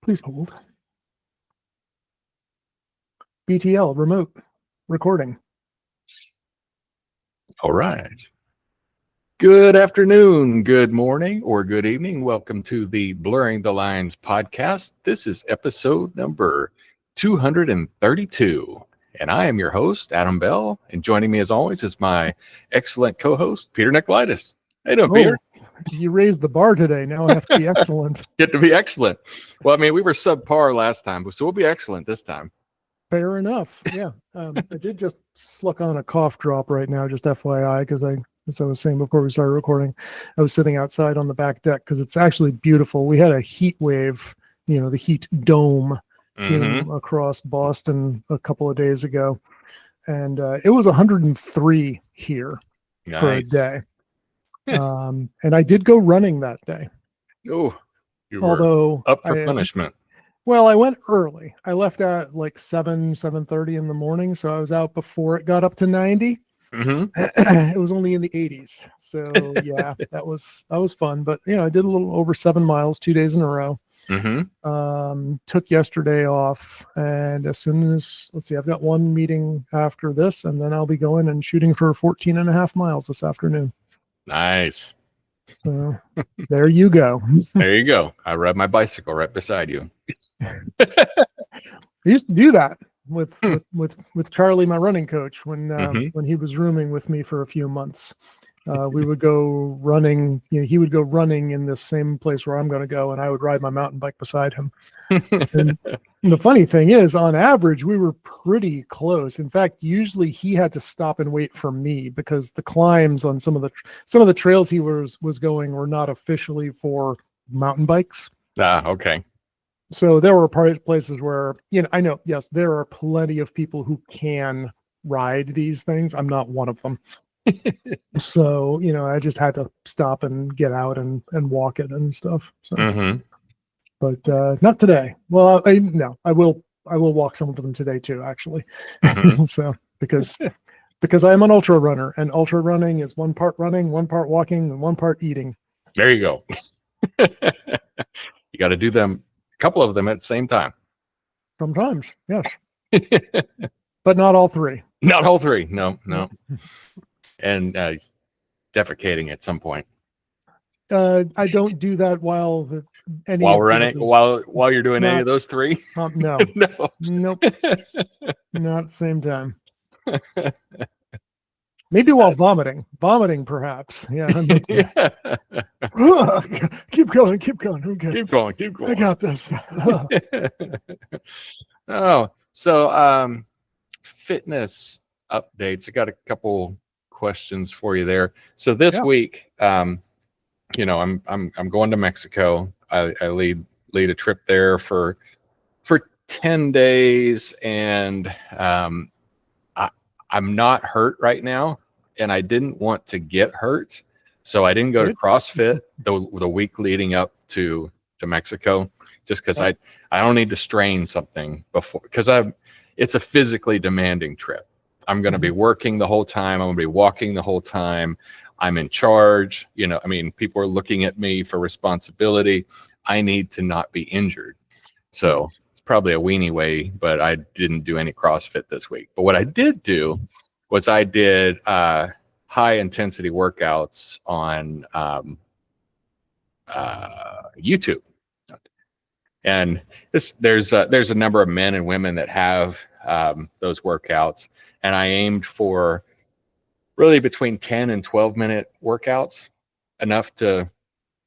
Please hold. BTL remote recording. All right. Good afternoon, good morning, or good evening. Welcome to the Blurring the Lines podcast. This is episode number 232. And I am your host, Adam Bell. And joining me as always is my excellent co-host, Peter Nikolaidis. How you doing, Peter? You raised the bar today. Now I have to be excellent. Get to be excellent. Well, I mean, we were subpar last time, so we'll be excellent this time. Fair enough. Yeah. I did just sluck on a cough drop right now, just FYI, because as I was saying before we started recording, I was sitting outside on the back deck because it's actually beautiful. We had a heat wave, the heat dome came across Boston a couple of days ago, and it was 103 here for a day. And I did go running that day. Oh, you were up for punishment. Well, I went early. I left at like 7:30 in the morning, so I was out before it got up to 90. It was only in the 80s, so yeah, that was fun. But I did a little over 7 miles 2 days in a row. Took yesterday off, and as soon as I've got one meeting after this, and then I'll be going and shooting for 14 and a half miles this afternoon. Nice. So there you go. There you go. I ride my bicycle right beside you. I used to do that with Charlie, my running coach, when he was rooming with me for a few months. We would go running. He would go running in the same place where I'm going to go, and I would ride my mountain bike beside him. And the funny thing is, on average, we were pretty close. In fact, usually he had to stop and wait for me because the climbs on some of the trails he was going were not officially for mountain bikes. Okay. So there were places where, I know, yes, there are plenty of people who can ride these things. I'm not one of them. So, I just had to stop and get out and walk it and stuff. So, but not today. Well, I will walk some of them today too, actually. So because I am an ultra runner, and ultra running is one part running, one part walking, and one part eating. There you go. You got to do them, a couple of them at the same time. Sometimes, yes. But not all three. Not all three. No. And defecating at some point. I don't do that while we're running. While you're doing any of those three. No. No. Nope. Not at the same time. Maybe while vomiting, perhaps. Yeah. Keep going. Okay. Keep going. I got this. So fitness updates. I got a couple questions for you there. So this week, I'm going to Mexico. I lead a trip there for 10 days, and I'm not hurt right now, and I didn't want to get hurt, so I didn't go to CrossFit the week leading up to Mexico, just because I don't need to strain something before, because it's a physically demanding trip. I'm going to be working the whole time. I'm going to be walking the whole time. I'm in charge. People are looking at me for responsibility. I need to not be injured. So it's probably a weenie way, but I didn't do any CrossFit this week. But what I did do was I did high intensity workouts on YouTube. And there's a number of men and women that have those workouts. And I aimed for really between 10 and 12 minute workouts, enough to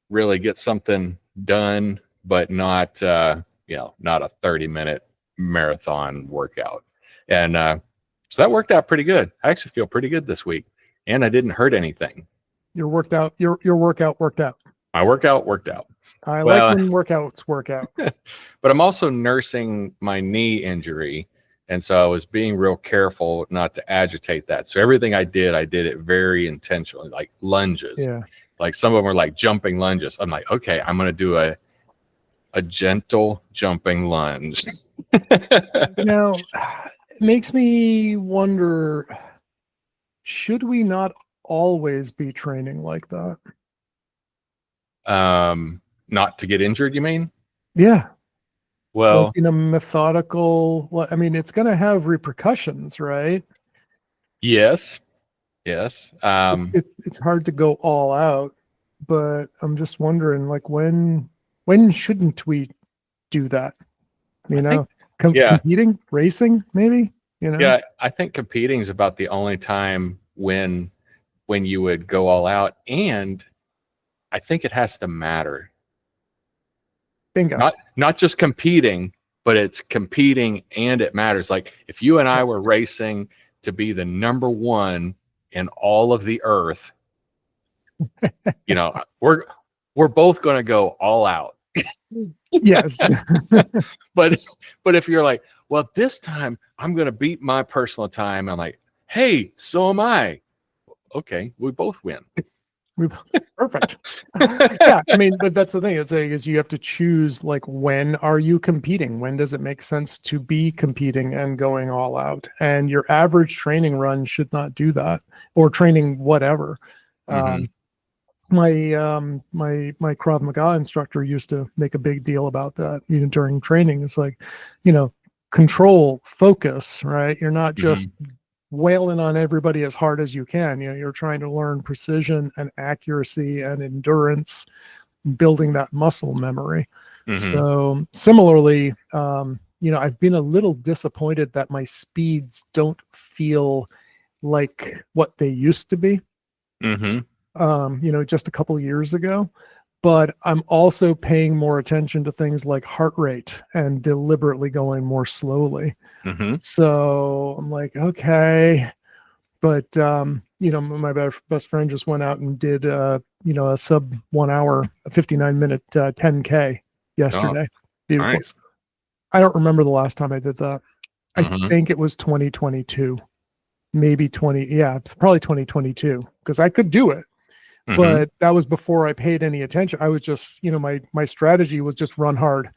really get something done, but not a 30-minute marathon workout. And so that worked out pretty good. I actually feel pretty good this week, and I didn't hurt anything. Your workout worked out. My workout worked out. I like when workouts work out. But I'm also nursing my knee injury. And so I was being real careful not to agitate that. So everything I did it very intentionally, like lunges. Yeah. Like some of them were like jumping lunges. I'm like, okay, I'm going to do a gentle jumping lunge. Now, it makes me wonder, should we not always be training like that? Not to get injured, you mean? Yeah. Well, in a methodical, well, I mean, it's going to have repercussions, right? yes. It's hard to go all out, but I'm just wondering, like, when shouldn't we do that? You I know, think, yeah, competing, racing, maybe. You know, yeah. I think competing is about the only time when you would go all out, and I think it has to matter. bingo. Not just competing, but it's competing and it matters. Like if you and I were racing to be the number one in all of the earth, you know, we're both going to go all out. Yes. But if you're like, well, this time I'm going to beat my personal time, I'm like, hey, so am I. Okay, we both win. Perfect. Yeah, I mean, but that's the thing. Is you have to choose, like, when are you competing? When does it make sense to be competing and going all out? And your average training run should not do that, or training whatever. Mm-hmm. My Krav Maga instructor used to make a big deal about that, during training. It's like, control, focus, right? You're not just wailing on everybody as hard as you can. You're trying to learn precision and accuracy and endurance, building that muscle memory. So similarly, I've been a little disappointed that my speeds don't feel like what they used to be. Just a couple years ago. But I'm also paying more attention to things like heart rate and deliberately going more slowly. So I'm like, okay. But, my best friend just went out and did, a sub 1 hour, a 59-minute 10K yesterday. Oh, nice. I don't remember the last time I did that. I think it was 2022, maybe probably 2022, because I could do it. But that was before I paid any attention. I was just, my strategy was just run hard.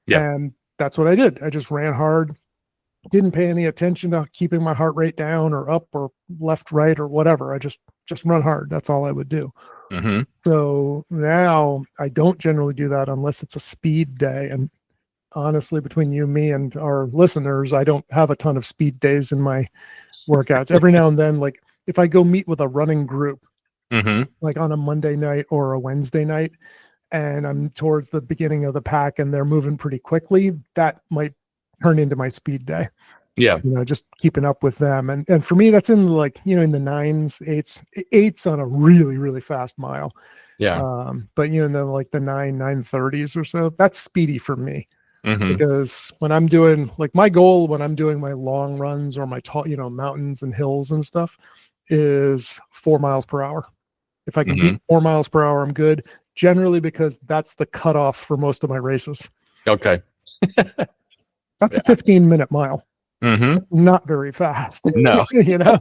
Yeah. And that's what I did. I just ran hard, didn't pay any attention to keeping my heart rate down or up or left, right, or whatever. I just run hard. That's all I would do. So now I don't generally do that unless it's a speed day. And honestly, between you, me, and our listeners, I don't have a ton of speed days in my workouts. Every now and then, like if I go meet with a running group, like on a Monday night or a Wednesday night, and I'm towards the beginning of the pack and they're moving pretty quickly, that might turn into my speed day. Yeah. Just keeping up with them. And for me, that's in like, in the 9s, 8s on a really, really fast mile. Yeah. But then like the 9:30s or so, that's speedy for me. Because when I'm doing, like, my goal when I'm doing my long runs or my tall, mountains and hills and stuff is 4 miles per hour. If I can beat 4 miles per hour, I'm good. Generally, because that's the cutoff for most of my races. Okay. That's a 15-minute mile. That's not very fast. No. Yeah.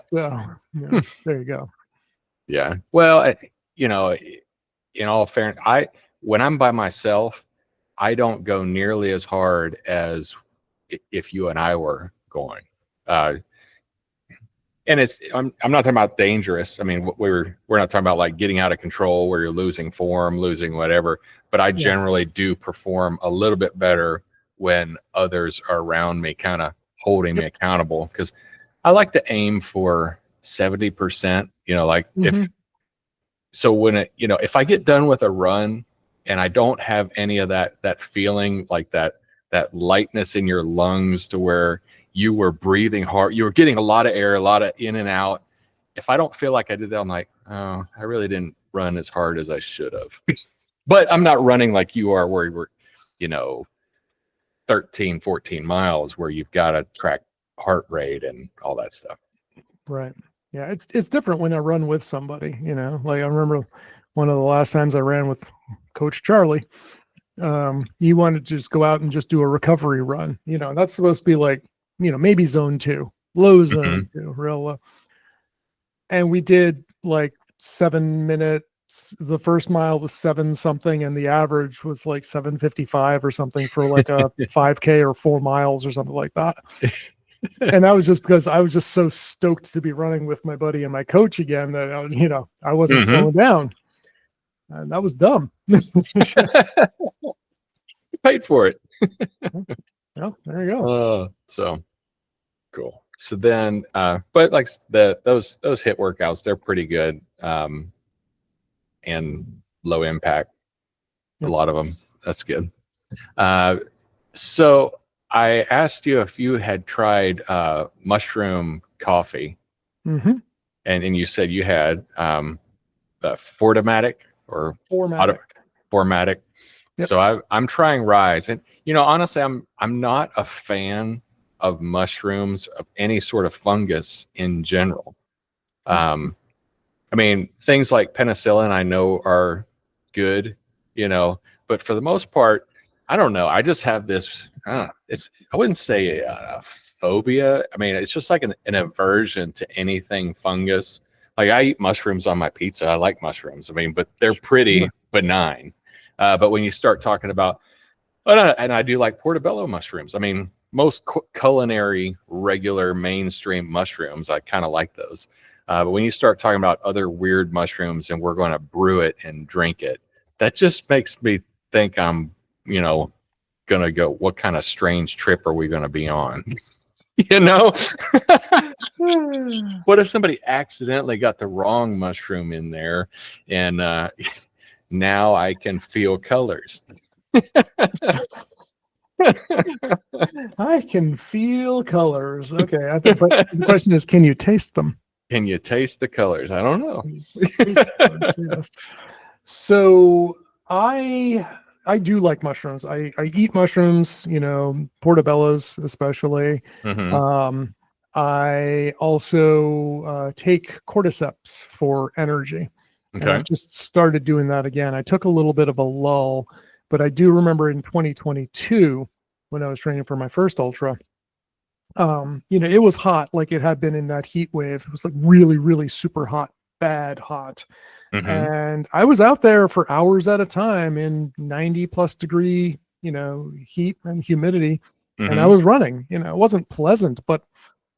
So there you go. Yeah. Well, in all fairness, when I'm by myself, I don't go nearly as hard as if you and I were going. And I'm not talking about dangerous. I mean, we're not talking about like getting out of control where you're losing form, losing whatever. But I generally do perform a little bit better when others are around me, kind of holding me accountable, because I like to aim for 70%. Like if I get done with a run and I don't have any of that feeling, like that lightness in your lungs to where you were breathing hard, you were getting a lot of air, a lot of in and out. If I don't feel like I did that, I'm like, oh, I really didn't run as hard as I should have. But I'm not running like you are, where you were, 13, 14 miles, where you've got to track heart rate and all that stuff. Right. Yeah. It's different when I run with somebody, like I remember one of the last times I ran with Coach Charlie. He wanted to just go out and just do a recovery run. That's supposed to be like, maybe zone 2, low zone 2, real low. And we did like 7 minutes. The first mile was 7 something, and the average was like 7:55 or something for like a 5K or 4 miles or something like that. And that was just because I was just so stoked to be running with my buddy and my coach again that I wasn't slowing down, and that was dumb. paid for it. Oh, there you go. So cool. So then, but like those HIIT workouts, they're pretty good, and low impact. A lot of them. That's good. So I asked you if you had tried mushroom coffee, Mm-hmm. and you said you had the Formatic or Formatic. Yep. So I'm trying Rise, and honestly, I'm not a fan of mushrooms, of any sort of fungus in general. I mean, things like penicillin I know are good, but for the most part, I don't know. I just have this. I wouldn't say a phobia. I mean, it's just like an aversion to anything fungus. Like I eat mushrooms on my pizza. I like mushrooms. I mean, but they're pretty benign. But when you start talking about, and I do like portobello mushrooms. I mean, most culinary, regular, mainstream mushrooms, I kind of like those. But when you start talking about other weird mushrooms and we're going to brew it and drink it, that just makes me think I'm, going to go, what kind of strange trip are we going to be on? What if somebody accidentally got the wrong mushroom in there and now I can feel colors? I can feel colors. Okay. But the question is, can you taste them? Can you taste the colors? I don't know. Yes. So I do like mushrooms. I eat mushrooms, portobellos especially. Mm-hmm. I also take cordyceps for energy. Okay. And I just started doing that again. I took a little bit of a lull, but I do remember in 2022 when I was training for my first ultra, it was hot like it had been in that heat wave. It was like really, really super hot, bad hot. Mm-hmm. And I was out there for hours at a time in 90 plus degree, heat and humidity. Mm-hmm. And I was running, it wasn't pleasant, but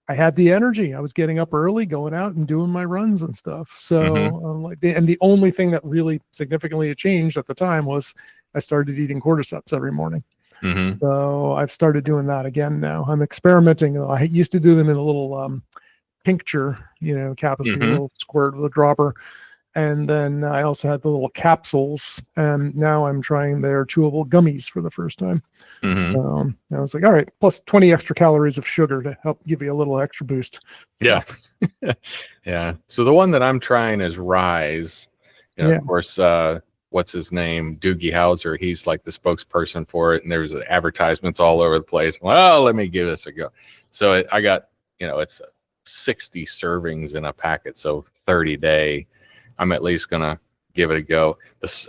I had the energy. I was getting up early, going out and doing my runs and stuff. So the only thing that really significantly changed at the time was I started eating cordyceps every morning. Mm-hmm. So I've started doing that again now. I'm experimenting. I used to do them in a little tincture, capsule, a little squirt with a dropper. And then I also had the little capsules, and now I'm trying their chewable gummies for the first time. Mm-hmm. So I was like, all right, plus 20 extra calories of sugar to help give you a little extra boost. Yeah. Yeah. So the one that I'm trying is Rise. Of course, what's his name? Doogie Howser. He's like the spokesperson for it. And there's advertisements all over the place. Well, let me give this a go. So I got, it's 60 servings in a packet. So 30-day. I'm at least going to give it a go.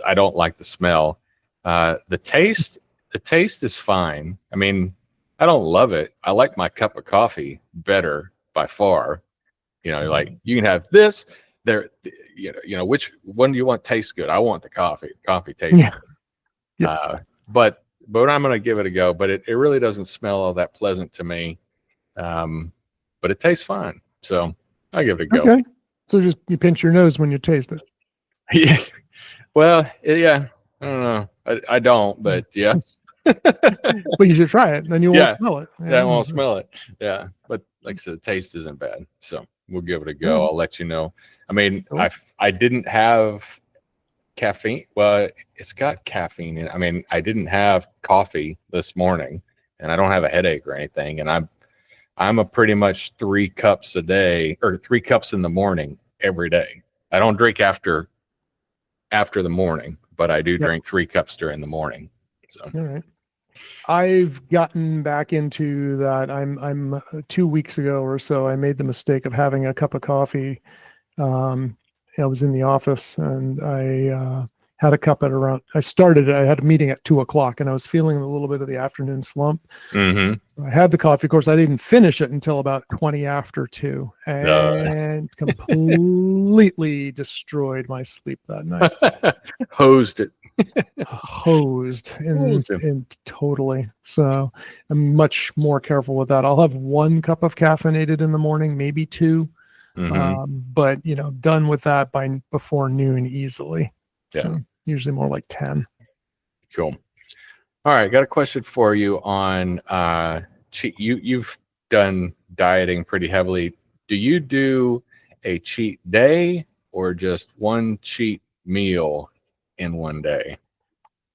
I don't like the smell. The taste is fine. I mean, I don't love it. I like my cup of coffee better by far. Like you can have this there, which one do you want tastes good? I want the coffee. Coffee tastes good. Yes. But I'm going to give it a go, but it really doesn't smell all that pleasant to me. But it tastes fine. So I give it a go. Okay. So just you pinch your nose when you taste it. Yeah. Well, yeah. I don't know. I don't, but yes. But you should try it. Then you won't smell it. Yeah, I won't smell it. Yeah. But like I said, the taste isn't bad. So we'll give it a go. I'll let you know. I mean, cool. I didn't have caffeine. Well, it's got caffeine in it. I mean, I didn't have coffee this morning, and I don't have a headache or anything. And I'm a pretty much 3 cups a day, or 3 cups in the morning every day. I don't drink after the morning, but I do drink 3 cups during the morning. So. All right. I've gotten back into that. I'm 2 weeks ago or so, I made the mistake of having a cup of coffee. I was in the office and I had a cup at around, I had a meeting at 2:00 and I was feeling a little bit of the afternoon slump. Mm-hmm. So I had the coffee. Of course, I didn't finish it until about 20 after 2 and completely destroyed my sleep that night. Hosed it. Hosed and totally. So I'm much more careful with that. I'll have 1 cup of caffeinated in the morning, maybe 2. But done with that before noon easily. So usually more like 10. Cool. All right, got a question for you on cheat. You've done dieting pretty heavily. Do you do a cheat day or just one cheat meal in one day?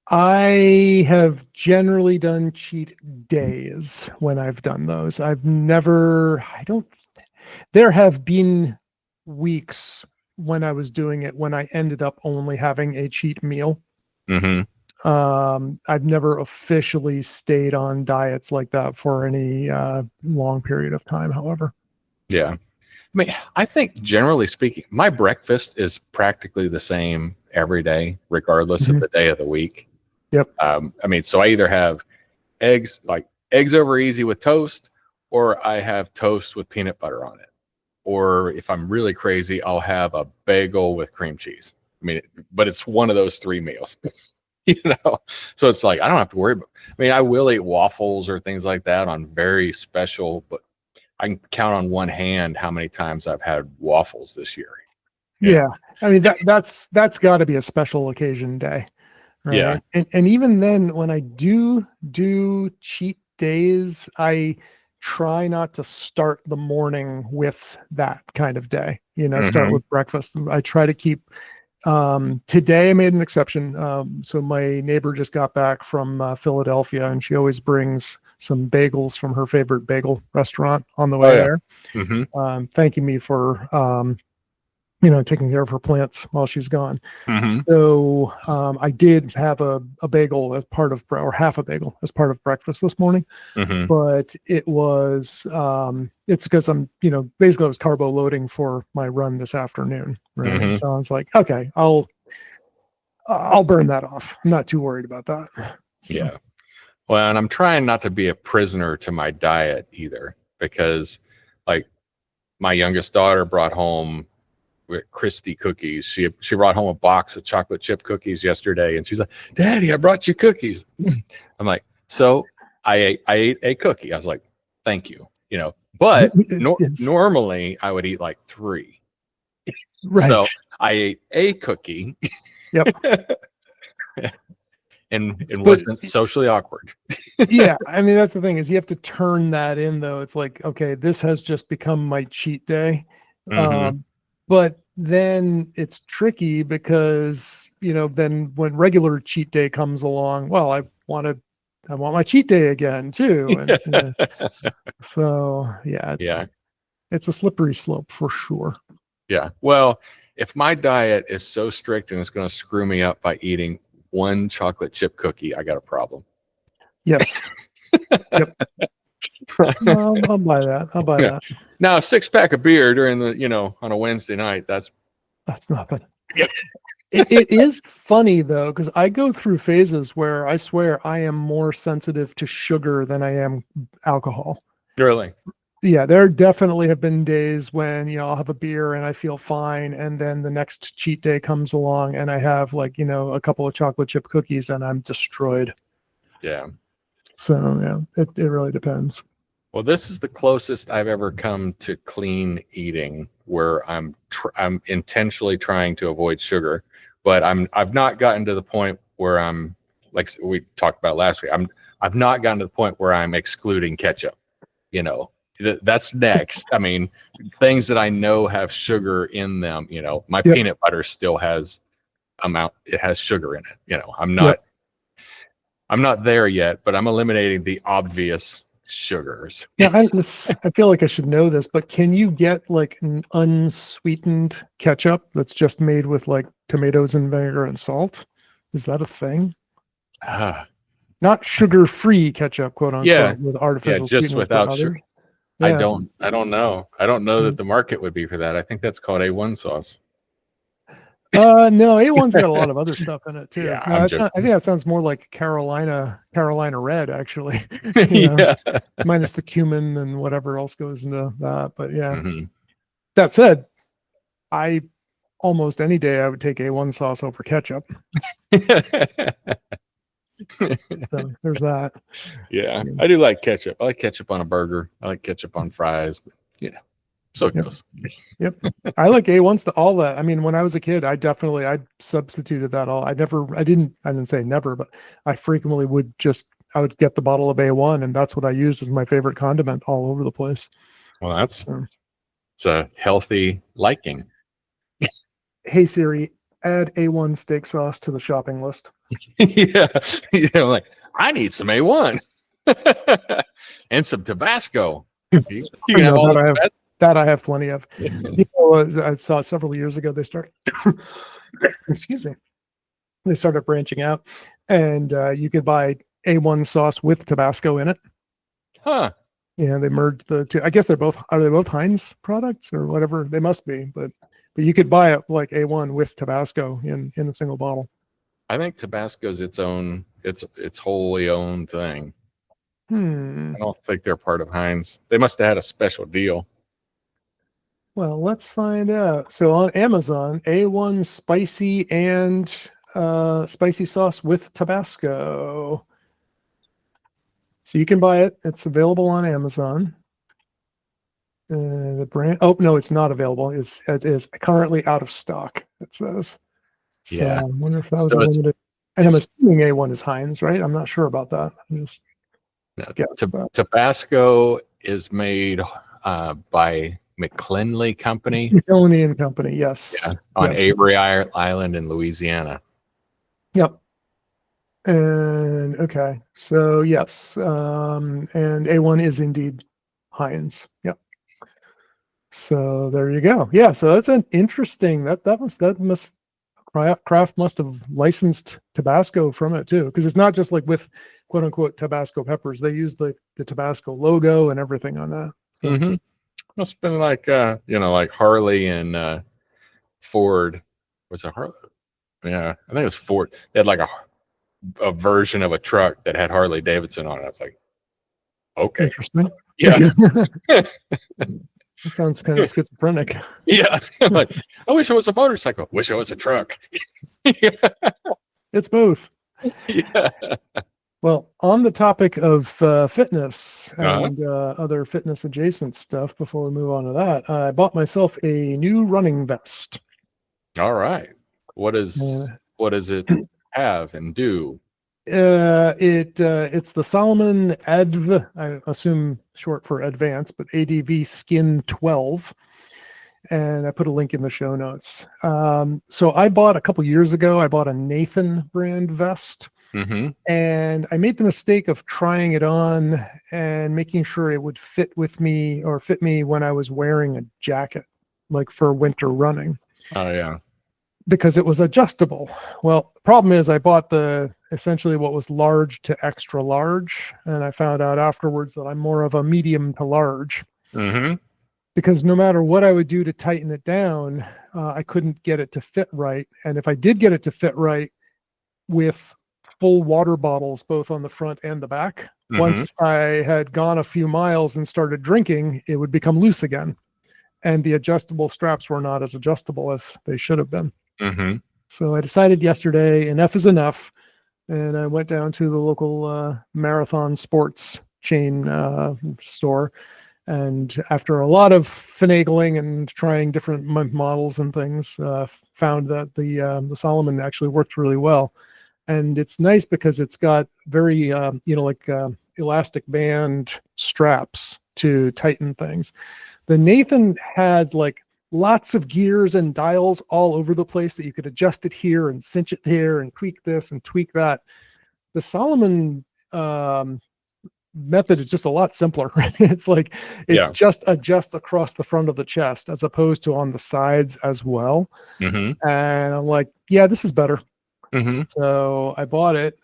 I have generally done cheat days when I've done those. I don't, there have been weeks when I was doing it when I ended up only having a cheat meal. Mm-hmm. I've never officially stayed on diets like that for any long period of time, however. Yeah. I mean, I think generally speaking, my breakfast is practically the same every day, regardless of Mhm. the day of the week. Yep. I mean, so I either have eggs, like eggs over easy with toast, or I have toast with peanut butter on it. Or if I'm really crazy, I'll have a bagel with cream cheese. I mean, but it's one of those three meals, you know? So it's like, I don't have to worry about, I mean, I will eat waffles or things like that on very special, but I can count on one hand how many times I've had waffles this year. Yeah. I mean that's got to be a special occasion day, Yeah. right? And even then when I do cheat days, I try not to start the morning with that kind of day, start Mm-hmm. with breakfast. I try to keep today I made an exception. So my neighbor just got back from Philadelphia, and she always brings some bagels from her favorite bagel restaurant on the Oh way yeah. there, Mm-hmm. thanking me for taking care of her plants while she's gone. Mm-hmm. So I did have a bagel as part of, or half a bagel as part of breakfast this morning, Mm-hmm. but it was it's because I'm basically I was carbo loading for my run this afternoon, right? Mm-hmm. So I was like, okay, I'll burn that off. I'm not too worried about that. So. Yeah. Well, and I'm trying not to be a prisoner to my diet either, because like my youngest daughter brought home with Christie cookies. She brought home a box of chocolate chip cookies yesterday, and she's like, "Daddy, I brought you cookies." I'm like, "So I ate a cookie." I was like, "Thank you," But Yes. normally I would eat like three. Right. So I ate a cookie, Yep. and it But wasn't socially awkward. yeah, I mean that's the thing is you have to turn that in though. It's like, okay, this has just become my cheat day. Mm-hmm. But then it's tricky because, then when regular cheat day comes along, well, I want my cheat day again too. And so yeah, Yeah. it's a slippery slope for sure. Yeah. Well, if my diet is so strict and it's going to screw me up by eating one chocolate chip cookie, I got a problem. Yes. Yep. I'll buy that. I'll buy Yeah. that. Now, a six pack of beer during on a Wednesday night, that's That's nothing. yeah. It is funny though, because I go through phases where I swear I am more sensitive to sugar than I am alcohol. Really. Yeah, there definitely have been days when, I'll have a beer and I feel fine. And then the next cheat day comes along and I have like, a couple of chocolate chip cookies and I'm destroyed. Yeah. So yeah, it really depends. Well, this is the closest I've ever come to clean eating, where I'm intentionally trying to avoid sugar, but I've not gotten to the point where I'm, like we talked about last week. I've not gotten to the point where I'm excluding ketchup. That's next. I mean, things that I know have sugar in them. My Yep. peanut butter still has it has sugar in it. Yep. I'm not there yet, but I'm eliminating the obvious sugars. Yeah, I feel like I should know this, but can you get like an unsweetened ketchup that's just made with like tomatoes and vinegar and salt? Is that a thing? Ah, Not sugar-free ketchup, quote yeah, unquote, with yeah, artificial just sweeteners, but without sugar. other. Yeah. I don't know. I don't know that Mm. the market would be for that. I think that's called A1 sauce. No, A1's got a lot of other stuff in it too. Yeah, No, I'm that's not, I joking. think that sounds more like Carolina Red, actually. Yeah. Minus the cumin and whatever else goes into that. But yeah. Hmm. That said, I almost any day I would take A1 sauce over ketchup. So there's that. Yeah, I do like ketchup. I like ketchup on a burger. I like ketchup on fries. But, So it goes. Yep. I like A1s to all that. I mean, when I was a kid, I substituted that all. I didn't say never, but I frequently I would get the bottle of A1, and that's what I used as my favorite condiment all over the place. Well, it's a healthy liking. Hey Siri, add A1 steak sauce to the shopping list. Yeah. Like, I need some A1 and some Tabasco. You can have all that I have plenty of. I saw several years ago they started excuse me. They started branching out, and you could buy A1 sauce with Tabasco in it. Huh. Yeah, they merged the two. I guess are they both Heinz products or whatever? They must be, but you could buy it like A1 with Tabasco in a single bottle. I think Tabasco's its wholly own thing. I don't think they're part of Heinz. They must have had a special deal. Well, let's find out. So on Amazon, A1 spicy and spicy sauce with Tabasco. So you can buy it. It's available on Amazon. The brand. Oh no, it's not available. It is currently out of stock. It says. So yeah. I wonder if that was a limited. And I'm assuming A1 is Heinz, right? I'm not sure about that. Tabasco is made by McKinley Company. McKinley and Company, yes. Yeah, on Avery Island in Louisiana. Yep. And okay, so yes, and A1 is indeed Heinz. Yep. So there you go. Yeah, so that's an interesting. Kraft must have licensed Tabasco from it too, because it's not just like with quote unquote Tabasco peppers. They use the Tabasco logo and everything on that. So. Must have been like like Harley and Ford. Was it Harley? Yeah, I think it was Ford. They had like a version of a truck that had Harley Davidson on it. I was like, okay, interesting. Yeah. That sounds kind of schizophrenic. Yeah. Like, I wish it was a motorcycle. Wish it was a truck. Yeah. It's both. Yeah. Well, on the topic of fitness and other fitness adjacent stuff, before we move on to that, I bought myself a new running vest. All right. What does it have and do? It's the Salomon ADV, I assume short for advanced, but ADV Skin 12. And I put a link in the show notes. So I bought a couple years ago, I bought a Nathan brand vest. Mm-hmm. And I made the mistake of trying it on and making sure it would fit me when I was wearing a jacket, like for winter running. Oh, yeah. Because it was adjustable. Well, the problem is I bought essentially what was large to extra large. And I found out afterwards that I'm more of a medium to large. Mm-hmm. Because no matter what I would do to tighten it down, I couldn't get it to fit right. And if I did get it to fit right with full water bottles, both on the front and the back, once I had gone a few miles and started drinking, it would become loose again. And the adjustable straps were not as adjustable as they should have been. Mm-hmm. So I decided yesterday enough is enough. And I went down to the local Marathon Sports chain store. And after a lot of finagling and trying different models and things, found that the Salomon actually worked really well. And it's nice because it's got very, elastic band straps to tighten things. The Nathan had like lots of gears and dials all over the place that you could adjust it here and cinch it there and tweak this and tweak that. The Salomon method is just a lot simpler. It's like it just adjusts across the front of the chest as opposed to on the sides as well. Mm-hmm. And I'm like, yeah, this is better. Mm-hmm. So I bought it.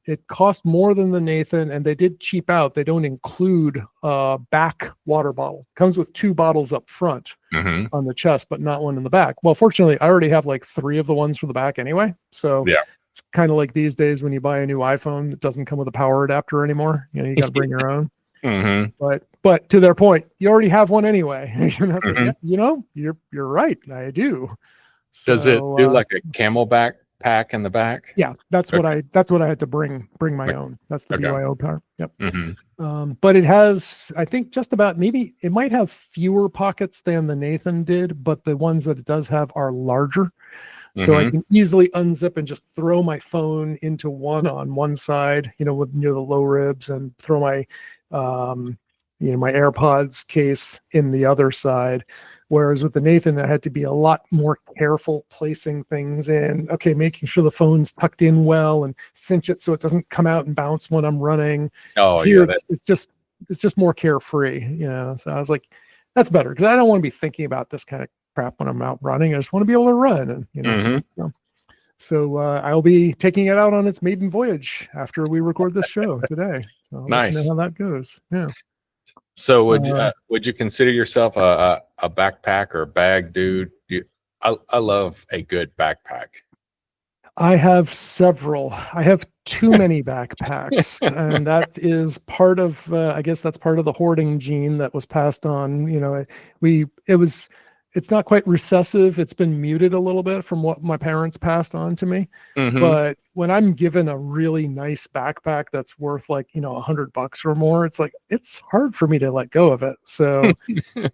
It cost more than the Nathan, and they did cheap out. They don't include a back water bottle. It comes with 2 bottles up front on the chest, but not one in the back. Well, fortunately, I already have like 3 of the ones for the back anyway. So it's kind of like these days when you buy a new iPhone, it doesn't come with a power adapter anymore. You got to bring your own. Mm-hmm. But to their point, you already have one anyway. And I was like, you're right, I do. Does it do like a Camelback pack in the back? Yeah, that's what Okay. I had to bring my own. That's the Okay. BYO car. Yep. Mm-hmm. But it has, I think, just about, maybe it might have fewer pockets than the Nathan did, but the ones that it does have are larger. So I Mm-hmm. can easily unzip and just throw my phone into one on one side, with near the low ribs, and throw my my AirPods case in the other side. Whereas with the Nathan, I had to be a lot more careful placing things in. Okay, making sure the phone's tucked in well and cinch it so it doesn't come out and bounce when I'm running. Oh Here, yeah, it's just more carefree, So I was like, that's better, because I don't want to be thinking about this kind of crap when I'm out running. I just want to be able to run, and Mm-hmm. So I'll be taking it out on its maiden voyage after we record this show today. So I'll let you know Nice. how that goes. Yeah. So would you consider yourself a backpack or bag dude? I love a good backpack. I have several. I have too many backpacks, and that is part of. I guess that's part of the hoarding gene that was passed on. It's not quite recessive. It's been muted a little bit from what my parents passed on to me. Mm-hmm. But when I'm given a really nice backpack that's worth like $100 or more, it's like it's hard for me to let go of it. So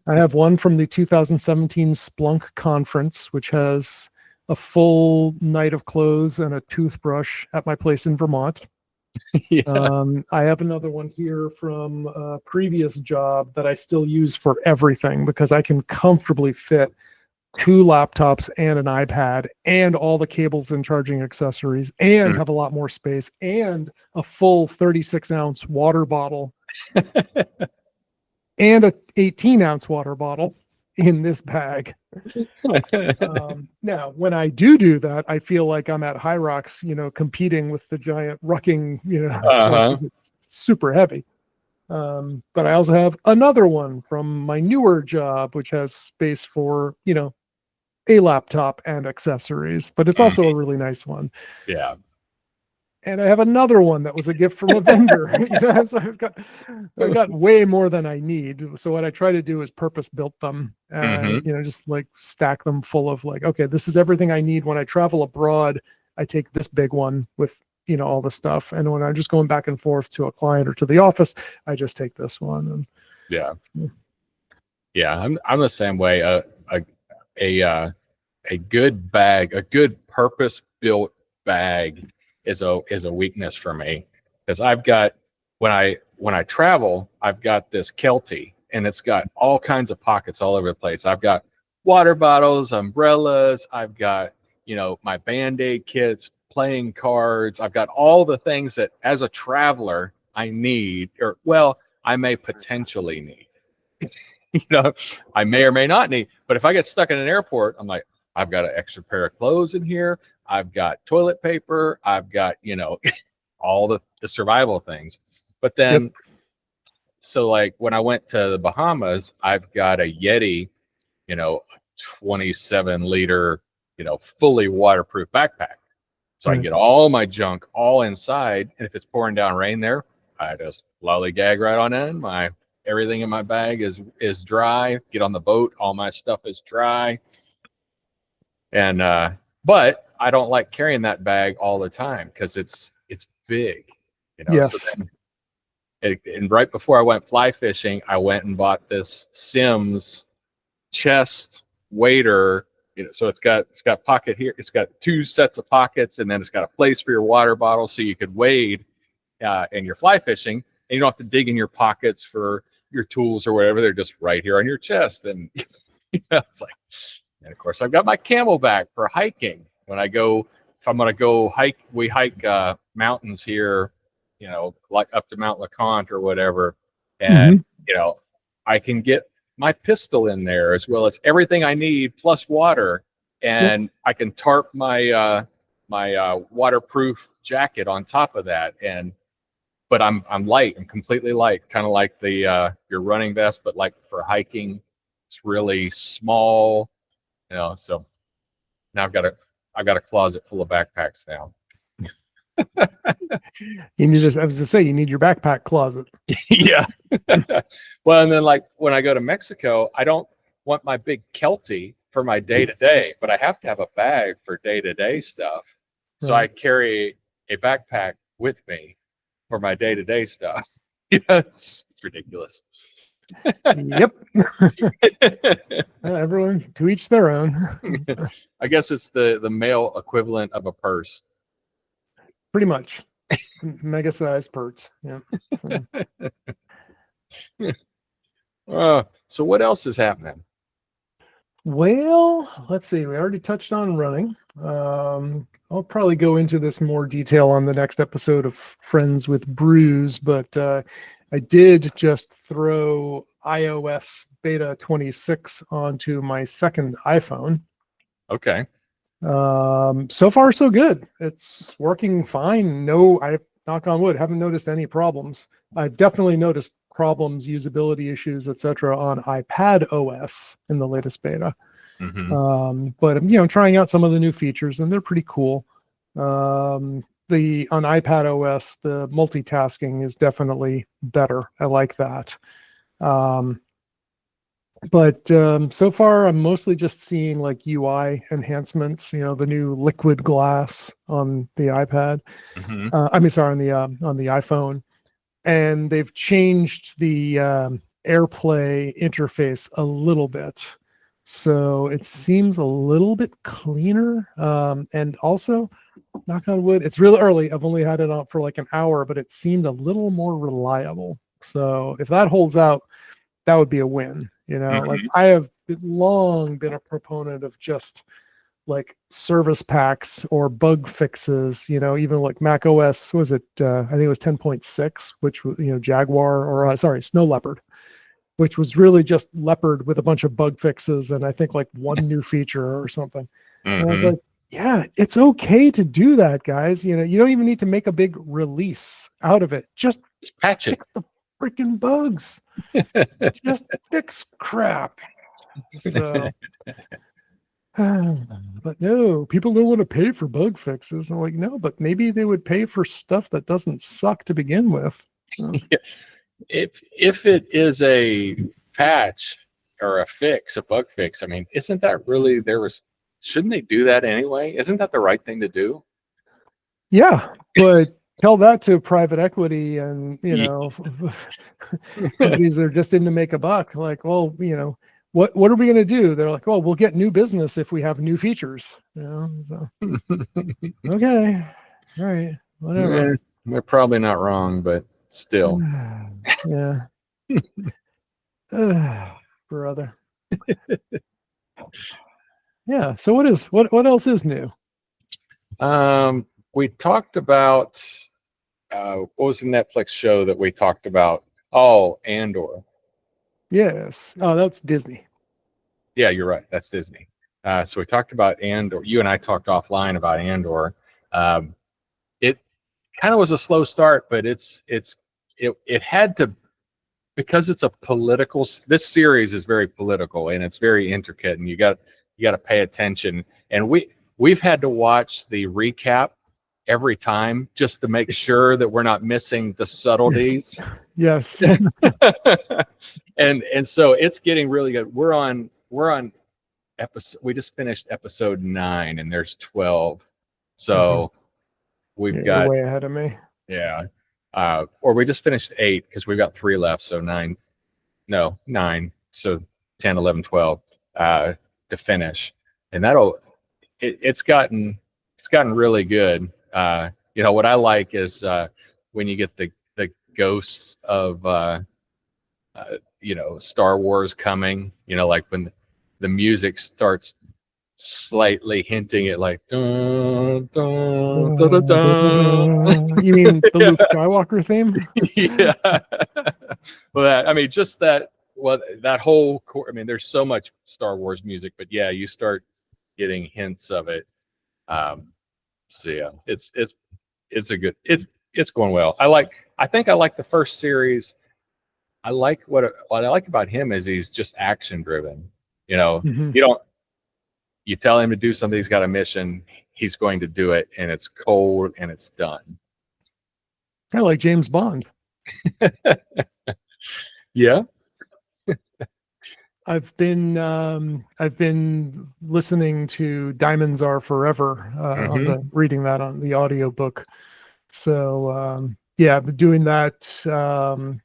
I have one from the 2017 Splunk conference, which has a full night of clothes and a toothbrush at my place in Vermont. Yeah. I have another one here from a previous job that I still use for everything, because I can comfortably fit 2 laptops and an iPad and all the cables and charging accessories, and have a lot more space, and a full 36-ounce water bottle and a 18-ounce water bottle in this bag. Now, when I do that, I feel like I'm at High Rocks, competing with the giant rucking, Uh-huh. because it's super heavy. But I also have another one from my newer job, which has space for, a laptop and accessories, but it's also a really nice one. Yeah. And I have another one that was a gift from a vendor. So I've got way more than I need. So what I try to do is purpose built them, and just like stack them full of like, okay, this is everything I need when I travel abroad. I take this big one with all the stuff, and when I'm just going back and forth to a client or to the office, I just take this one. And Yeah. I'm the same way. A good bag, a good purpose built bag is a weakness for me, because I've got, when I travel, I've got this Kelty, and it's got all kinds of pockets all over the place. I've got water bottles, umbrellas, I've got my Band-Aid kits, playing cards. I've got all the things that as a traveler I need, or well, I may potentially need. I may or may not need. But if I get stuck in an airport, I'm like, I've got an extra pair of clothes in here. I've got toilet paper. I've got, all the survival things. But then, so like when I went to the Bahamas, I've got a Yeti, 27-liter, fully waterproof backpack. So I can get all my junk all inside. And if it's pouring down rain there, I just lollygag right on in. Everything in my bag is dry. Get on the boat, all my stuff is dry. And but I don't like carrying that bag all the time, because it's big, So Yes. then, and right before I went fly fishing, I went and bought this Sims chest waiter. So it's got pocket here. It's got 2 sets of pockets, and then it's got a place for your water bottle, so you could wade and you're fly fishing, and you don't have to dig in your pockets for your tools or whatever. They're just right here on your chest. And it's like, and of course I've got my Camelback for hiking. If I'm going to go hike, we hike mountains here, like up to Mount LeConte or whatever. And, I can get my pistol in there, as well as everything I need plus water. And I can tarp my waterproof jacket on top of that. But I'm light. I'm completely light, kind of like the your running vest, but like for hiking, it's really small. So now I've got a closet full of backpacks now. You need this. I was to say, you need your backpack closet. Yeah. Well, and then like when I go to Mexico, I don't want my big Kelty for my day to day, but I have to have a bag for day to day stuff. So I carry a backpack with me for my day-to-day stuff. Yes, it's ridiculous. Yep. Everyone to each their own. I guess it's the male equivalent of a purse. Pretty much. Mega sized purse. Yeah. So what else is happening? Well, let's see. We already touched on running. I'll probably go into this more detail on the next episode of Friends with Brews, but I did just throw iOS beta 26 onto my second iPhone. Okay. So far so good. It's working fine. No, I've knock on wood, haven't noticed any problems. I've definitely noticed problems, usability issues, etc. on iPad OS in the latest beta. But I'm trying out some of the new features and they're pretty cool. On iPad OS, the multitasking is definitely better. I like that. But so far I'm mostly just seeing like UI enhancements, the new liquid glass on the iPad. Sorry, on the iPhone, and they've changed the AirPlay interface a little bit, so it seems a little bit cleaner. And also, knock on wood, it's really early. I've only had it out for like an hour, but it seemed a little more reliable. So if that holds out, that would be a win. Like I have long been a proponent of just like service packs or bug fixes, even like Mac OS, was it I think it was 10.6, which was Jaguar, or Snow Leopard, which was really just Leopard with a bunch of bug fixes and I think like one new feature or something. And I was like, yeah, it's okay to do that, guys. You don't even need to make a big release out of it. Just patch it. Fix the freaking bugs. Just fix crap. So but no, people don't want to pay for bug fixes. I'm like, no, but maybe they would pay for stuff that doesn't suck to begin with. So. Yeah. If it is a patch or a bug fix, I mean, isn't that really shouldn't they do that anyway? Isn't that the right thing to do? Yeah, but tell that to private equity and companies that are just in to make a buck. Like, well, what are we going to do? They're like, well, we'll get new business if we have new features. So. Okay, all right, whatever. They're probably not wrong, but still. Yeah. Brother. Yeah. So what else is new? We talked about what was the Netflix show that we talked about? Oh, Andor. Yes. Oh, that's Disney. Yeah, you're right. That's Disney. So we talked about Andor. You and I talked offline about Andor. It kind of was a slow start, but it had to, because it's a political. This series is very political and it's very intricate, and you got to pay attention. And we've had to watch the recap every time just to make sure that we're not missing the subtleties. Yes. and so it's getting really good. We're on episode. We just finished episode 9, and there's 12. So we've got way ahead of me. Yeah. Or we just finished 8 because we've got 3 left. So 9. So 10, 11, 12 to finish. And it's gotten really good. What I like is when you get the ghosts of Star Wars coming, like when the music starts slightly hinting at like dun, dun, dun, dun, dun. You mean the Luke Skywalker theme? Yeah. Well, just that. Well, that whole there's so much Star Wars music, but yeah, you start getting hints of it. So yeah, it's going well. I think I like the first series. I like what I like about him is he's just action driven. You tell him to do something, he's got a mission, he's going to do it, and it's cold and it's done. Kind of like James Bond. Yeah. I've been listening to Diamonds Are Forever reading that on the audiobook. So yeah, I've been doing that. So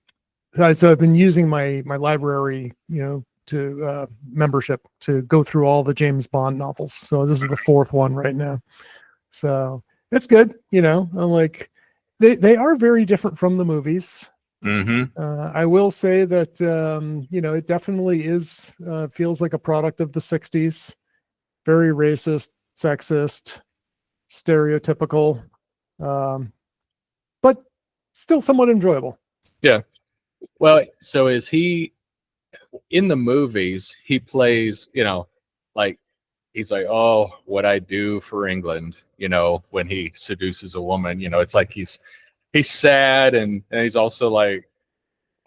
I've been using my library, to membership to go through all the James Bond novels. So this is the fourth one right now. So it's good. I'm like, they are very different from the movies. I will say that it definitely is feels like a product of the 60s. Very racist, sexist, stereotypical, but still somewhat enjoyable. Yeah. Well, so is he in the movies? He plays, like he's like, oh, what I do for England. When he seduces a woman, it's like he's sad and he's also like,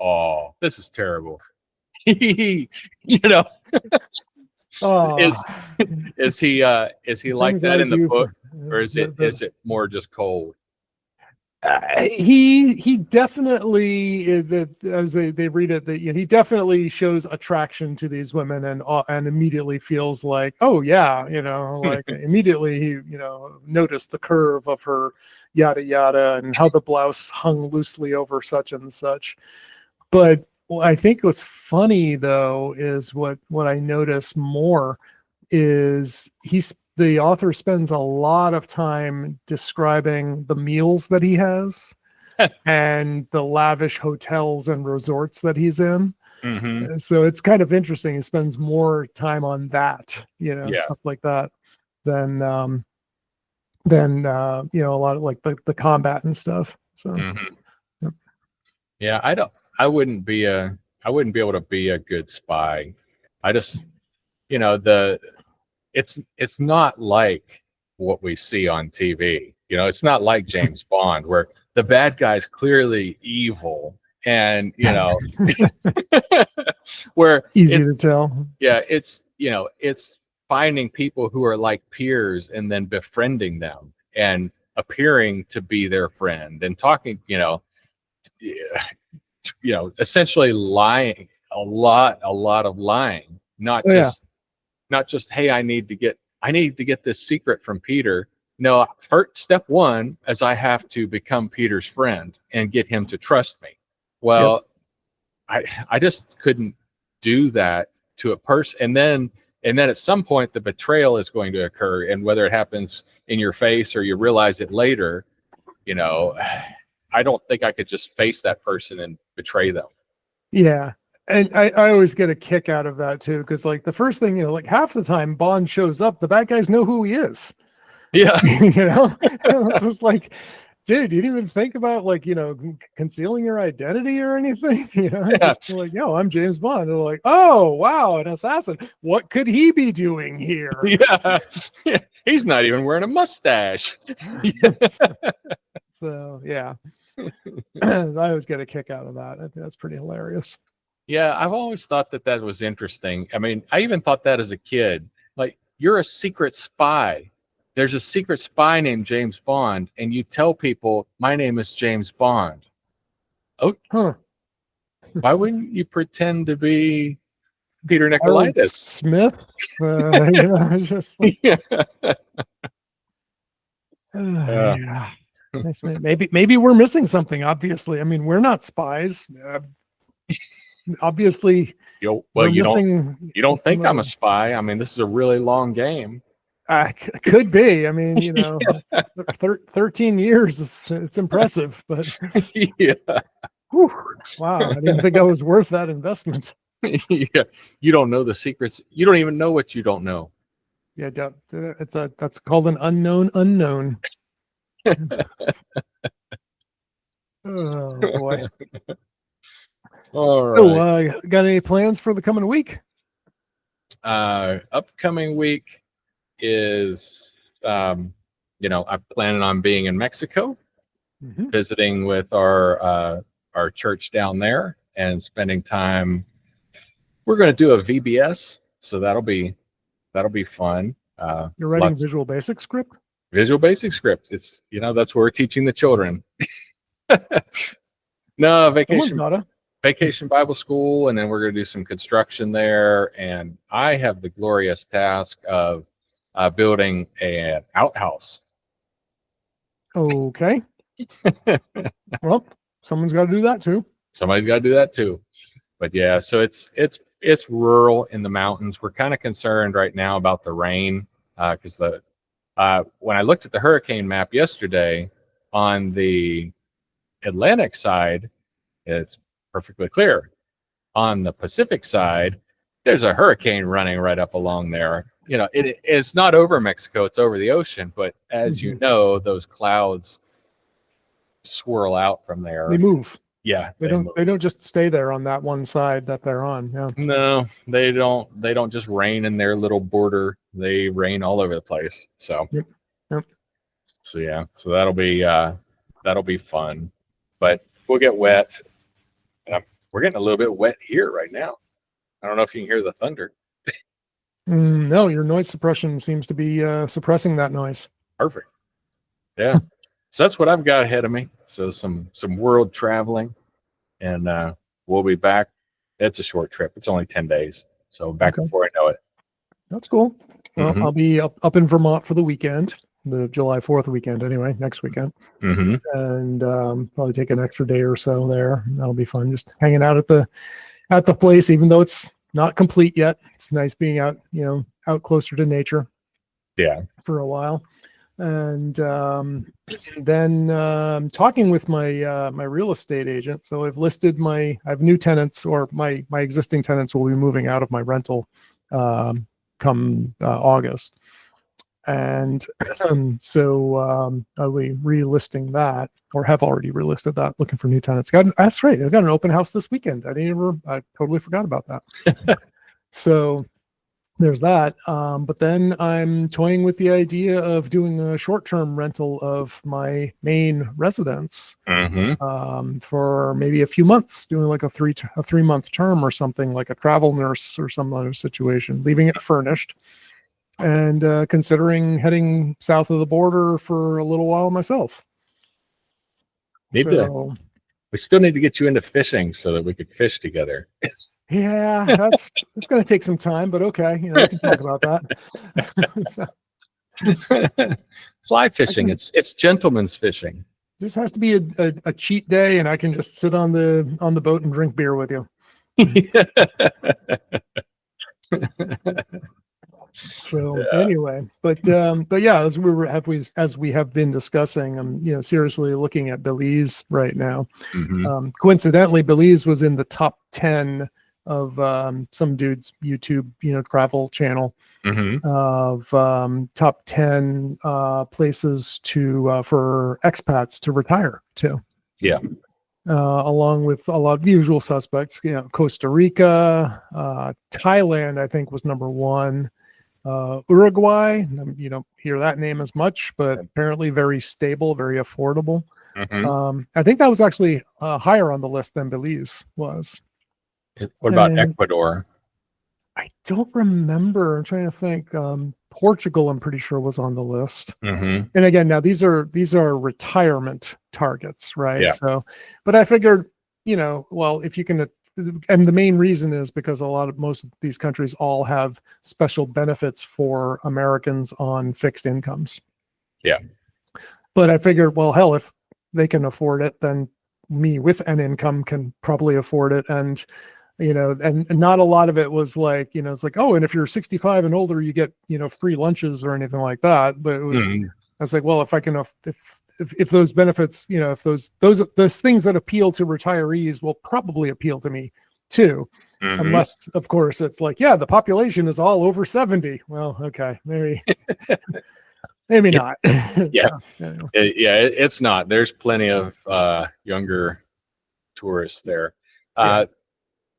oh, this is terrible. Oh, is he like that in the book, or is it more just cold? He definitely, as they read it, that he definitely shows attraction to these women and immediately feels like, oh yeah, like immediately he noticed the curve of her yada yada and how the blouse hung loosely over such and such. But I think what's funny though is what I notice more is the author spends a lot of time describing the meals that he has and the lavish hotels and resorts that he's in. So it's kind of interesting. He spends more time on that, stuff like that than a lot of like the combat and stuff. So yep. Yeah, I wouldn't be able to be a good spy. I just, it's not like what we see on TV. It's not like James Bond where the bad guy's clearly evil and, where easy to tell. Yeah, it's finding people who are like peers and then befriending them and appearing to be their friend and talking, essentially lying, a lot of lying, not just, hey, I need to get this secret from Peter. No, first, step one is I have to become Peter's friend and get him to trust me. Well, I just couldn't do that to a person. And then at some point the betrayal is going to occur, and whether it happens in your face or you realize it later, I don't think I could just face that person and betray them. Yeah. And I always get a kick out of that too, because like the first thing, like half the time Bond shows up, the bad guys know who he is. Yeah. It's just like, dude, you didn't even think about like, concealing your identity or anything, just like, I'm James Bond. They're like, oh, wow, an assassin. What could he be doing here? Yeah. He's not even wearing a mustache. So, yeah. I always get a kick out of that. I think that's pretty hilarious. Yeah, I've always thought that was interesting. I mean, I even thought that as a kid. Like, you're a secret spy. There's a secret spy named James Bond, and you tell people, my name is James Bond. Oh, why wouldn't you pretend to be Peter Nikolaidis? Smith? Just like, yeah. Maybe we're missing something, obviously. I mean, we're not spies. Obviously, you don't think I'm a spy. I mean, this is a really long game. Could be. I mean, 13 years it's impressive, but yeah. Whew, wow, I didn't think I was worth that investment. Yeah, you don't know the secrets. You don't even know what you don't know. Yeah, that's called an unknown unknown. Oh boy. All right. So, got any plans for the coming week? Upcoming week is, I'm planning on being in Mexico, visiting with our church down there and spending time. We're going to do a VBS, so that'll be fun. You're writing Visual Basic script? Visual Basic script. It's, that's where we're teaching the children. No, vacation. Vacation Bible School, and then we're going to do some construction there. And I have the glorious task of building an outhouse. Okay. Well, someone's got to do that too. Somebody's got to do that too. But yeah, so it's rural in the mountains. We're kind of concerned right now about the rain because when I looked at the hurricane map yesterday, on the Atlantic side, it's perfectly clear. On the Pacific side, there's a hurricane running right up along there. It's not over Mexico, it's over the ocean. But as you know, those clouds swirl out from there. They move. Yeah, they don't just stay there on that one side that they're on. Yeah. No, they don't just rain in their little border. They rain all over the place. So Yep. So yeah, so that'll be fun. But we'll get wet. And we're getting a little bit wet here right now. I don't know if you can hear the thunder. No, your noise suppression seems to be suppressing that noise. Perfect. Yeah. So that's what I've got ahead of me. So some world traveling, and we'll be back. It's a short trip. It's only 10 days. So back before I know it. That's cool. Well, I'll be up in Vermont for the weekend, the July 4th weekend anyway, next weekend. And probably take an extra day or so there. That'll be fun. Just hanging out at the place, even though it's not complete yet. It's nice being out, out closer to nature. Yeah. For a while. And then talking with my my real estate agent. So I've listed I have new tenants, or my existing tenants will be moving out of my rental come August. And so I'll be relisting that, or have already relisted that, looking for new tenants. That's right. I've got an open house this weekend. I totally forgot about that. So there's that. But then I'm toying with the idea of doing a short-term rental of my main residence for maybe a few months, doing like a 3-month term or something, like a travel nurse or some other situation, leaving it furnished, and considering heading south of the border for a little while myself. We still need to get you into fishing so that we could fish together. Yeah, it's going to take some time, but okay, we can talk about that. Fly fishing, it's gentleman's fishing. This has to be a cheat day, and I can just sit on the boat and drink beer with you. So anyway, but yeah, as we have been discussing, I'm seriously looking at Belize right now. Coincidentally, Belize was in the top 10 of some dude's YouTube travel channel of top 10 places for expats to retire to. Yeah. Along with a lot of the usual suspects, Costa Rica, Thailand, I think, was number 1. Uruguay, you don't hear that name as much, but apparently very stable, very affordable. I think that was actually higher on the list than Belize was. What about Ecuador? I don't remember. I'm trying to think. Portugal, I'm pretty sure, was on the list. And again, now these are retirement targets, right? Yeah. So, but I figured, well, if you can, and the main reason is because most of these countries all have special benefits for Americans on fixed incomes. Yeah. But I figured, well, hell, if they can afford it, then me with an income can probably afford it. And and not a lot of it was like, it's like, oh, and if you're 65 and older, you get, free lunches or anything like that. But it was, I was like, well, if I can, if those benefits, if those things that appeal to retirees will probably appeal to me too, unless, of course, it's like, yeah, the population is all over 70. Well, okay, maybe, maybe not. Yeah, it's not. There's plenty of younger tourists there.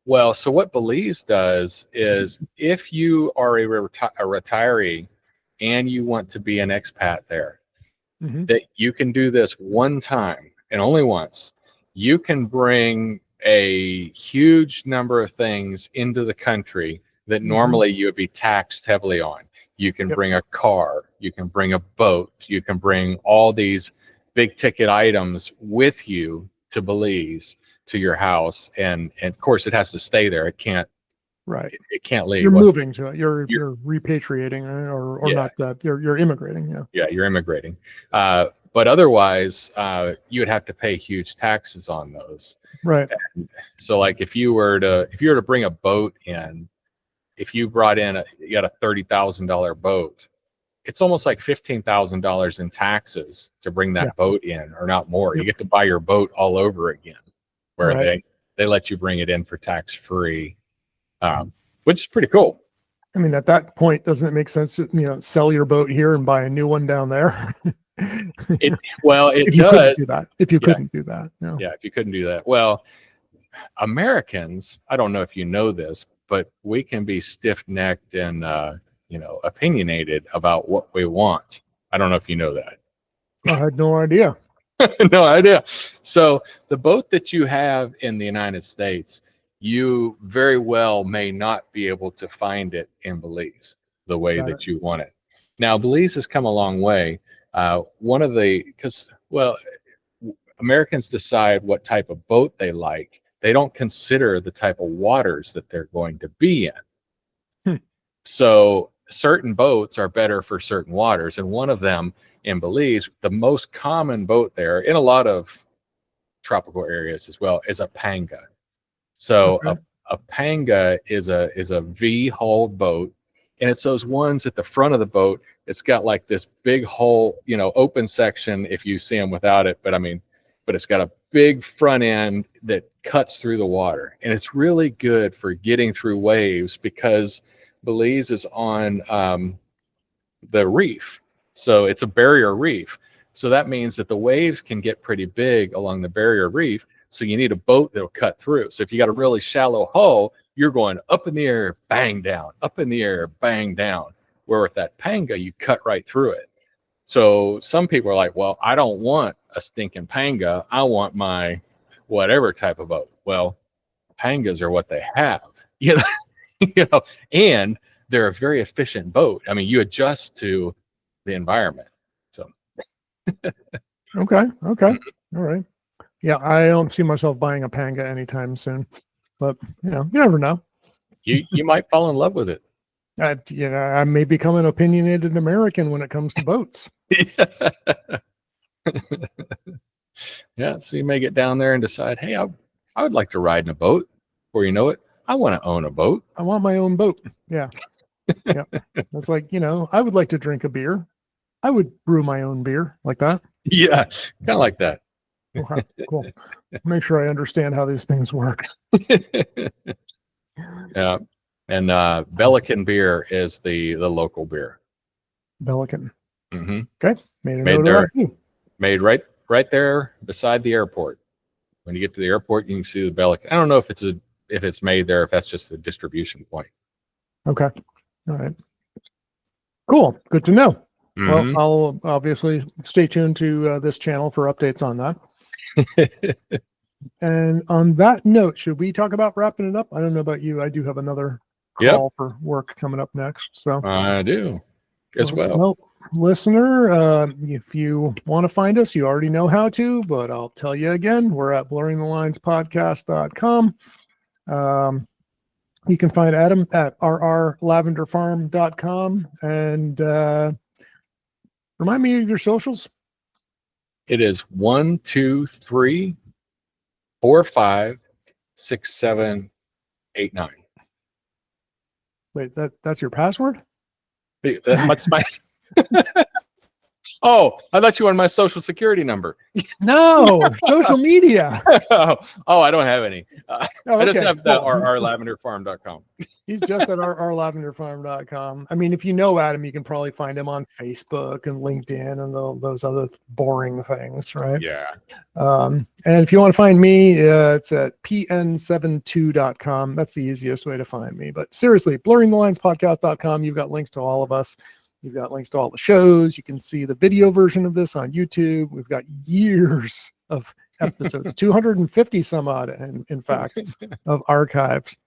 Well, so what Belize does is, if you are a retiree and you want to be an expat there, that you can do this one time and only once. You can bring a huge number of things into the country that normally you would be taxed heavily on. You can bring a car, you can bring a boat, you can bring all these big ticket items with you to Belize to your house, and of course it has to stay there. It can't leave. You're moving to it. You're repatriating, or Yeah. not that you're immigrating. Yeah, you're immigrating. But otherwise, you would have to pay huge taxes on those. Right. And so, like, if you were to bring a boat in, if you brought in you got a $30,000 boat, it's almost like $15,000 in taxes to bring that boat in, or not more. Yep. You get to buy your boat all over again, where Right. they let you bring it in for tax free, which is pretty cool. I mean, at that point, doesn't it make sense to sell your boat here and buy a new one down there? It if you couldn't do that. If you couldn't do that. Yeah, if you couldn't do that. Well, Americans, I don't know if you know this, but we can be stiff-necked and opinionated about what we want. I don't know if you know that. I had no idea. No idea. So the boat that you have in the United States, you very well may not be able to find it in Belize the way that you want it. Now, Belize has come a long way. Americans decide what type of boat they like. They don't consider the type of waters that they're going to be in. So certain boats are better for certain waters, and one of them in Belize, the most common boat there, in a lot of tropical areas as well, is a panga. So a panga is a V-hulled boat, and it's those ones at the front of the boat. It's got like this big hole, open section if you see them without it, but it's got a big front end that cuts through the water, and it's really good for getting through waves because Belize is on the reef, so it's a barrier reef. So that means that the waves can get pretty big along the barrier reef. So you need a boat that'll cut through. So if you got a really shallow hull, you're going up in the air, bang down, up in the air, bang down. Where with that panga, you cut right through it. So some people are like, well, I don't want a stinking panga. I want my whatever type of boat. Well, pangas are what they have, and they're a very efficient boat. I mean, you adjust to the environment. So. Okay. All right. Yeah, I don't see myself buying a panga anytime soon, but you never know. You might fall in love with it. I may become an opinionated American when it comes to boats. Yeah, so you may get down there and decide, hey, I would like to ride in a boat. Before you know it, I want to own a boat. I want my own boat. Yeah. Yeah. It's like, I would like to drink a beer. I would brew my own beer like that. Yeah, kind of like that. Okay, cool. Make sure I understand how these things work. Yeah. And Belican beer is the local beer. Belican. Mm-hmm. Okay. Made right there beside the airport. When you get to the airport, you can see the Belican. I don't know if it's made there, if that's just a distribution point. Okay. All right. Cool. Good to know. Mm-hmm. Well, I'll obviously stay tuned to this channel for updates on that. And on that note, should we talk about wrapping it up? I don't know about you. I do have another call for work coming up next. So I do as well. Well, listener, if you want to find us, you already know how to, but I'll tell you again, we're at blurringthelinespodcast.com. You can find Adam at rrlavenderfarm.com, and remind me of your socials. It is 1, 2, 3, 4, 5, 6, 7, 8, 9. Wait, that's your password? What's my? Oh, I thought you wanted my social security number. No, social media. Oh, I don't have any. Okay, I just have the rrlavenderfarm.com. He's just at rrlavenderfarm.com. I mean, if you know Adam, you can probably find him on Facebook and LinkedIn and those other boring things, right? Yeah. And if you want to find me, it's at pn72.com. That's the easiest way to find me. But seriously, blurringthelinespodcast.com. You've got links to all of us. You've got links to all the shows. You can see the video version of this on YouTube. We've got years of episodes, 250 some odd, and in fact, of archives,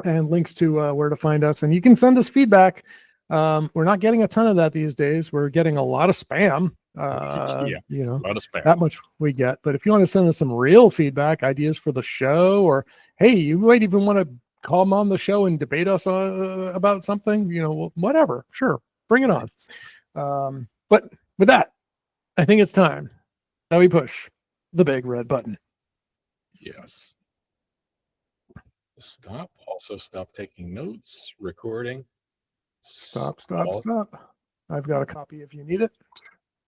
and links to where to find us. And you can send us feedback We're not getting a ton of that these days. We're getting a lot of spam. Yeah, You know, a lot of spam. that much we get. But if you want to send us some real feedback, ideas for the show, or hey, you might even want to come on the show and debate us about something, you know, whatever. Sure, bring it on. But with that, I think it's time that we push the big red button. Yes. Stop. Also stop taking notes, recording. Stop. I've got a copy if you need it.